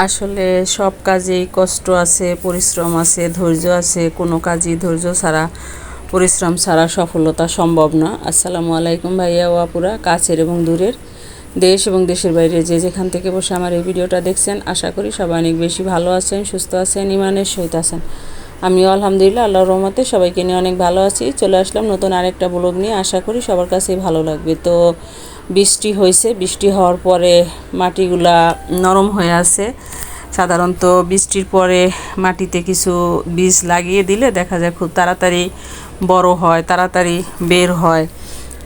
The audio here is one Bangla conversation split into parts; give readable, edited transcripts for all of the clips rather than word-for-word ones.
আসলে সব কাজেই কষ্ট আছে, পরিশ্রম আছে, ধৈর্য আছে। কোনো কাজই ধৈর্য ছাড়া, পরিশ্রম ছাড়া সফলতা সম্ভব না। আসসালামু আলাইকুম ভাইয়া ও আপুরা, কাছের এবং দূরের, দেশ এবং দেশের বাইরে যে যেখান থেকে বসে আমার এই ভিডিওটা দেখছেন, আশা করি সবাই অনেক বেশি ভালো আছেন, সুস্থ আছেন, ইমানের সহিত আছেন। আমিও আলহামদুলিল্লাহ আল্লাহর রহমতে সবাইকে নিয়ে অনেক ভালো আছি। চলে আসলাম নতুন আরেকটা ব্লগ নিয়ে, আশা করি সবার কাছেই ভালো লাগবে। তো বৃষ্টি হয়েছে, বৃষ্টি হওয়ার পরে মাটিগুলা নরম হয়ে আছে। সাধারণত বৃষ্টির পরে মাটিতে কিছু বীজ লাগিয়ে দিলে দেখা যায় খুব তাড়াতাড়ি বড় হয়, তাড়াতাড়ি বের হয়।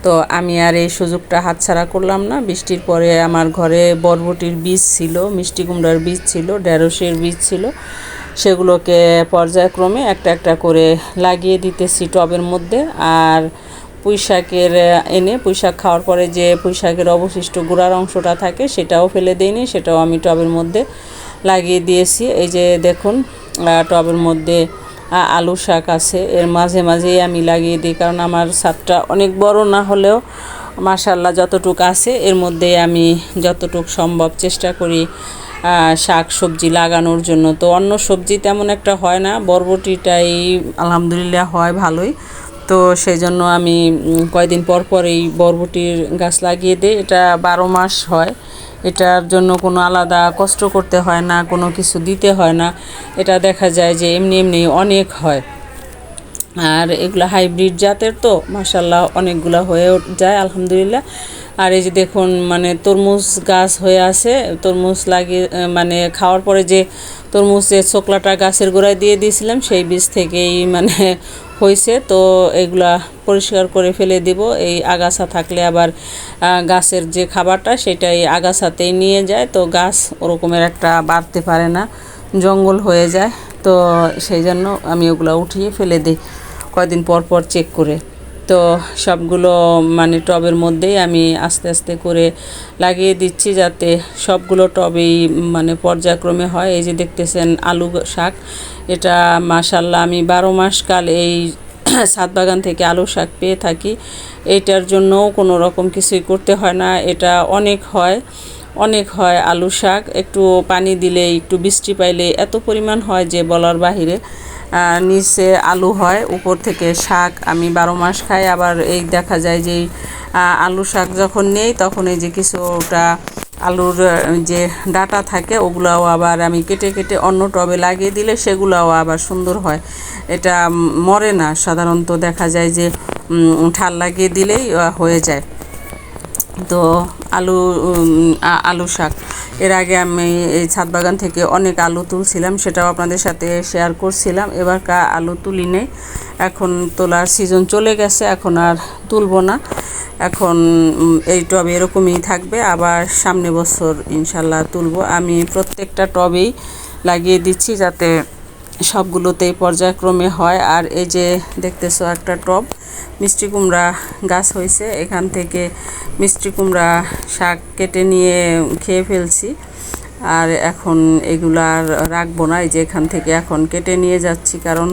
তো আমি আর এই সুযোগটা হাতছাড়া করলাম না। বৃষ্টির পরে আমার ঘরে বরবটির বীজ ছিল, মিষ্টি কুমড়ার বীজ ছিল, ঢেঁড়সের বীজ ছিল। সেগুলোকে পর্যায়ক্রমে একটা একটা করে লাগিয়ে দিতেছি টবের মধ্যে। আর পুঁইশাকের এনে পুঁইশাক খাওয়ার পরে যে পুঁইশাকের অবশিষ্ট গুঁড়ার অংশটা থাকে সেটাও ফেলে দিইনি, সেটাও আমি টবের মধ্যে লাগিয়ে দিয়েছি। এই যে দেখুন, টবের মধ্যে আলু শাক আছে, এর মাঝে মাঝেই আমি লাগিয়ে দিই, কারণ আমার ছাদটা অনেক বড় না হলেও মাশাআল্লাহ যতটুকু আছে এর মধ্যে আমি যতটুকু সম্ভব চেষ্টা করি শাক সবজি লাগানোর জন্য। তো অন্য সবজি তেমন একটা হয় না, বরবটিটাই আলহামদুলিল্লাহ হয় ভালোই। তো সেই জন্য আমি কয়দিন পর পর এই বরবটির গাছ লাগিয়ে দিই। এটা 12 মাস হয়, এটার জন্য কোনো আলাদা কষ্ট করতে হয় না, কোনো কিছু দিতে হয় না। এটা দেখা যায় যে এমনি এমনি অনেক হয়। আর এগুলো হাইব্রিড জাতের, তো মাশাআল্লাহ অনেকগুলো হয়ে যায় আলহামদুলিল্লাহ। আর এই যে দেখুন, মানে তরমুজ গাছ হয়ে আছে, তরমুজ লাগিয়ে মানে খাওয়ার পরে যে তরমুজের ছোকলাটা গাছের গোড়ায় দিয়ে দিয়েছিলাম সেই বীজ থেকেই মানে হয়েছে। তো এগুলা পরিষ্কার করে ফেলে দিব। এই আগাছা থাকলে আবার গাছের যে খাবারটা সেটাই আগাছাতেই নিয়ে যায়, তো গাছ ওরকমের একটা বাড়তে পারে না, জঙ্গল হয়ে যায়। তো সেই জন্য আমি ওগুলো উঠিয়ে ফেলে দিই কয়দিন পর পর চেক করে। তো সবগুলো মানে টবের মধ্যেই আমি আস্তে আস্তে করে লাগিয়ে দিচ্ছি, যাতে সবগুলো টবেই মানে পর্যায়ক্রমে হয়। এই যে দেখতেছেন আলু শাক, এটা মাশাআল্লাহ আমি 12 মাস কাল এই ছাদ বাগান থেকে আলু শাক পেয়ে থাকি। এইটার জন্যও কোনো রকম কিছুই করতে হয় না, এটা অনেক হয়, অনেক হয় আলু শাক। একটু পানি দিলে, একটু বৃষ্টি পাইলে এত পরিমাণ হয় যে বলার বাহিরে। নিচে আলু হয়, উপর থেকে শাক। আমি 12 মাস খাই। আবার এই দেখা যায় যে আলু শাক যখন নেই তখন এই যে কিছুটা আলুর যে ডাটা থাকে ওগুলাও আবার আমি কেটে কেটে অন্য টবে লাগিয়ে দিলে সেগুলাও আবার সুন্দর হয়। এটা মরে না, সাধারণত দেখা যায় যে ঠাল লাগিয়ে দিলেই হয়ে যায়। তো আলু শাক, এর আগে আমি এই ছাদ বাগান থেকে অনেক আলু তুলছিলাম, সেটাও আপনাদের সাথে শেয়ার করছিলাম। এবার আলু তুলি নেই, এখন তোলার সিজন চলে গেছে, এখন আর তুলবো না। এখন এই টবে এরকমই থাকবে, আবার সামনে বছর ইনশাল্লাহ তুলবো। আমি প্রত্যেকটা টবেই লাগিয়ে দিচ্ছি যাতে সবগুলোতেই পর্যায়ক্রমে হয়। আর এই যে দেখতেছো একটা টব মিষ্টি কুমড়া গাছ হয়েছে, এখান থেকে মিষ্টি কুমড়া শাক কেটে নিয়ে খেয়ে ফেলছি। আর এখন এগুলা আর রাখবো না, এই যে এখান থেকে এখন কেটে নিয়ে যাচ্ছি, কারণ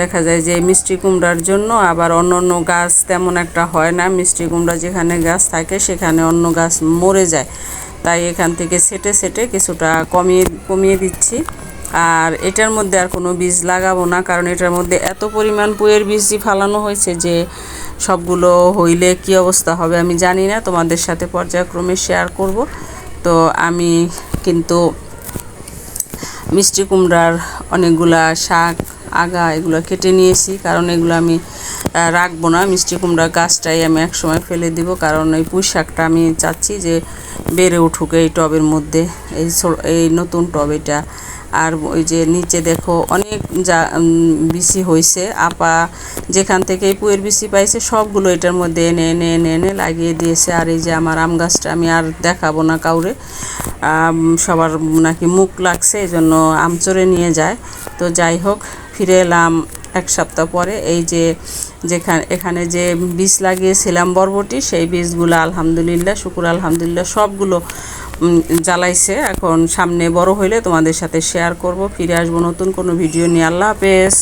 দেখা যায় যে মিষ্টি কুমড়ার জন্য আবার অন্য অন্য গাছ তেমন একটা হয় না। মিষ্টি কুমড়া যেখানে গাছ থাকে সেখানে অন্য গাছ মরে যায়, তাই এখান থেকে সেটে সেটে কিছুটা কমিয়ে দিচ্ছি। আর এটার মধ্যে আর কোনো বীজ লাগাবো না, কারণ এটার মধ্যে এত পরিমাণ পুয়ের বীজই ফালানো হয়েছে যে সবগুলো হইলে কি অবস্থা হবে আমি জানি না, তোমাদের সাথে পর্যায়ক্রমে শেয়ার করব। তো আমি কিন্তু মিষ্টি কুমড়ার অনেকগুলা শাক আগা এগুলো কেটে নিয়েছি, কারণ এগুলো আমি রাখবো না। মিষ্টি কুমড়া গাছটাই আমি একসময় ফেলে দিব, কারণ এই পুঁই শাকটা আমি চাচ্ছি যে বেড়ে উঠুক এই টবের মধ্যে, এই নতুন টব এটা। আর ওই যে নিচে দেখো অনেক বিচি হয়েছে, আপা যেখান থেকে এই পুয়ের বিচি পাইছে সবগুলো এটার মধ্যে এনে এনে এনে এনে লাগিয়ে দিয়েছে। আর এই যে আমার আম গাছটা আমি আর দেখাবো না কাউরে, সবার নাকি মুখ লাগছে, এই জন্য আম চড়ে নিয়ে যায়। তো যাই হোক, ফিরে এলাম 1 সপ্তাহ পরে। এই যে এখানে যে বীজ লাগিয়েছিলাম বরবটি, সেই বীজগুলো আলহামদুলিল্লাহ, শুকুর আলহামদুলিল্লাহ সবগুলো জ্বালাইছে। এখন সামনে বড় হইলে তোমাদের সাথে শেয়ার করব। ফিরে আসবো নতুন কোনো ভিডিও নিয়ে। আল্লাহ হাফেজ।